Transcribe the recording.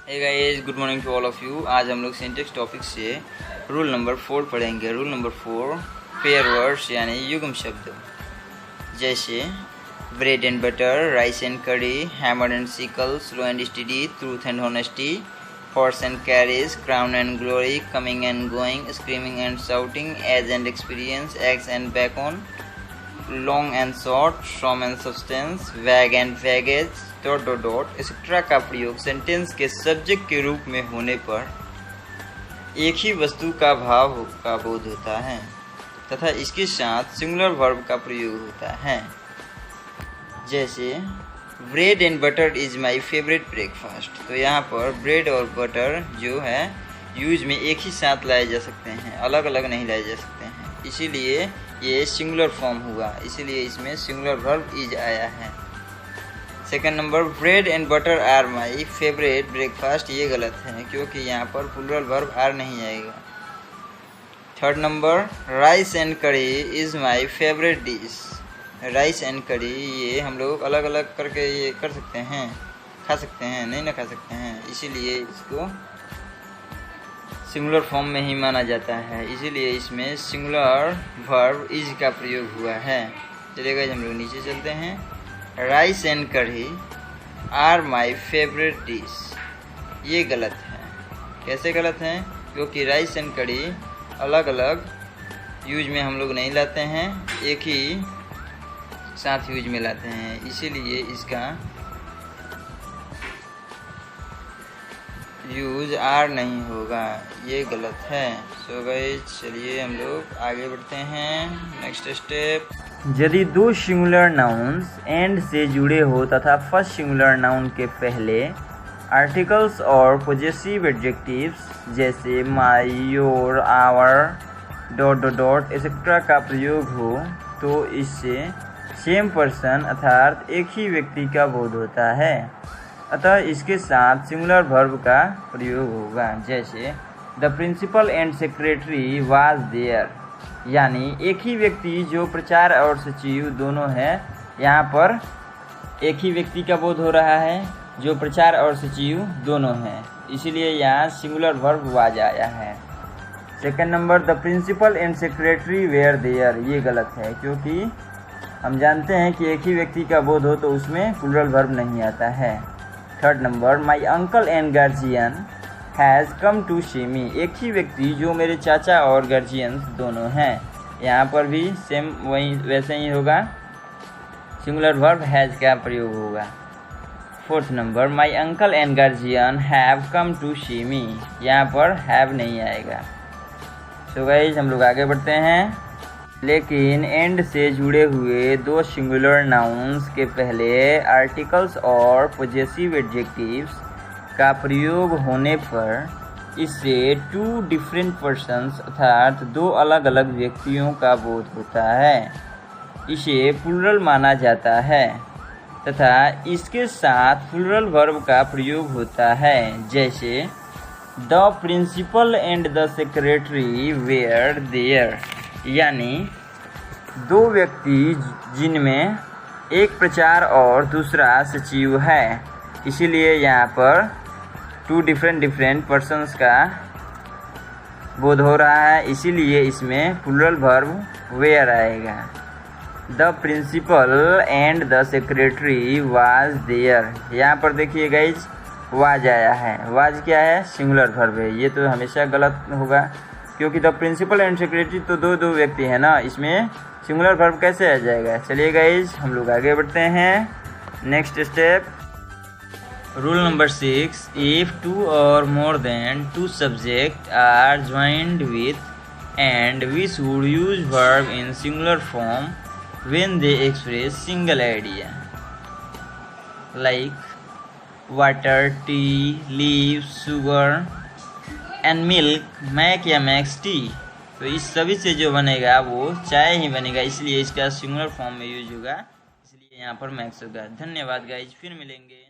Hey guys, good morning to all of you. आज हम लोग सिंटेक्स टॉपिक से रूल नंबर 4 पढ़ेंगे। रूल नंबर 4 पेयर वर्ड्स यानी युग्म शब्द, जैसे bread and butter, rice and curry, hammer and sickle, slow and steady, truth and honesty, horse and carriage, crown and glory, coming and going, screaming and shouting, age and experience, eggs and bacon, long and short, from and substance, bag and baggage, dot dot dot etcetera का प्रयोग sentence के subject के रूप में होने पर एक ही वस्तु का भाव का बोध होता है तथा इसके साथ सिंगुलर वर्ब का प्रयोग होता है। जैसे bread and butter is my favourite breakfast, तो यहाँ पर ब्रेड और बटर जो है यूज में एक ही साथ लाए जा सकते हैं, अलग अलग नहीं लाए जा सकते हैं, इसीलिए ये सिंगुलर फॉर्म हुआ, इसीलिए इसमें सिंगुलर वर्ब इज आया है। Second number, bread and butter are my favourite breakfast, ये गलत है क्योंकि यहाँ पर प्लूरल वर्ब आर नहीं आएगा। थर्ड नंबर, राइस एंड करी is my favourite dish, rice and करी ये हम लोग अलग अलग करके ये कर सकते हैं, खा सकते हैं, नहीं ना खा सकते हैं, इसीलिए इसको सिंगुलर फॉर्म में ही माना जाता है, इसीलिए इसमें सिंगुलर वर्ब इज का प्रयोग हुआ है। चलिए गाइस, हम लोग नीचे चलते हैं। Rice and kadhi are my favourite dish, ये गलत है। कैसे गलत है? क्योंकि राइस एंड कढ़ी अलग अलग यूज में हम लोग नहीं लाते हैं, एक ही साथ यूज में लाते हैं, इसीलिए इसका यूज आर नहीं होगा, ये गलत है। सो गाइस, चलिए हम लोग आगे बढ़ते हैं। नेक्स्ट स्टेप, यदि दो सिंगुलर नाउन्स एंड से जुड़े हो तथा फर्स्ट सिंगुलर नाउन के पहले आर्टिकल्स और पॉजेसिव एडजेक्टिव्स जैसे my, your, our, dot dot dot etcetera का प्रयोग हो तो इससे सेम पर्सन अर्थात एक ही व्यक्ति का बोध होता है, अतः इसके साथ सिंगुलर वर्ब का प्रयोग होगा। जैसे the principal and secretary was there, यानी एक ही व्यक्ति जो प्रचार और सचिव दोनों है, यहाँ पर एक ही व्यक्ति का बोध हो रहा है जो प्रचार और सचिव दोनों हैं, इसीलिए यहाँ सिंगुलर वर्ब वाज आया है। Second number, the principal and secretary were there, ये गलत है क्योंकि हम जानते हैं कि एक ही व्यक्ति का बोध हो तो उसमें प्लूरल वर्ब नहीं आता है। Third number, my uncle and guardian has come to see me, एक ही व्यक्ति जो मेरे चाचा और गार्जियंस दोनों हैं, यहाँ पर भी सेम वही वैसे ही होगा, सिंगुलर वर्ब हैज़ का प्रयोग होगा। Fourth number, my uncle and guardian have come to see me, यहाँ पर हैव नहीं आएगा। सो गाइस, हम लोग आगे बढ़ते हैं। लेकिन एंड से जुड़े हुए दो सिंगुलर नाउन्स के पहले आर्टिकल्स और पॉजेसिव एडजेक्टिव्स का प्रयोग होने पर इससे टू डिफरेंट पर्सन्स अर्थात दो अलग अलग व्यक्तियों का बोध होता है, इसे प्लूरल माना जाता है तथा इसके साथ प्लूरल वर्ब का प्रयोग होता है। जैसे the principal and the secretary were there, यानी दो व्यक्ति जिनमें एक प्रचार और दूसरा सचिव है, इसीलिए यहाँ पर टू डिफरेंट पर्सन्स का बोध हो रहा है, इसीलिए इसमें प्लूरल वर्ब वेयर आएगा। The principal and the secretary was there, यहाँ पर देखिए गाइज वाज आया है, वाज क्या है? सिंगुलर वर्ब है, ये तो हमेशा गलत होगा क्योंकि द प्रिंसिपल एंड सेक्रेटरी तो दो व्यक्ति है ना, इसमें सिंगुलर वर्ब कैसे आ जाएगा? चलिए गाइज, हम लोग आगे बढ़ते हैं। Next step, rule number 6, if two or more than two subjects are joined with and we should use verb in singular form when they express single idea, like water, tea, leaves, sugar and milk make या makes tea, तो इस सभी से जो बनेगा वो चाय ही बनेगा, इसलिए इसका सिंगुलर फॉर्म में यूज होगा, इसलिए यहाँ पर मैक्स होगा। धन्यवाद गाइज, फिर मिलेंगे।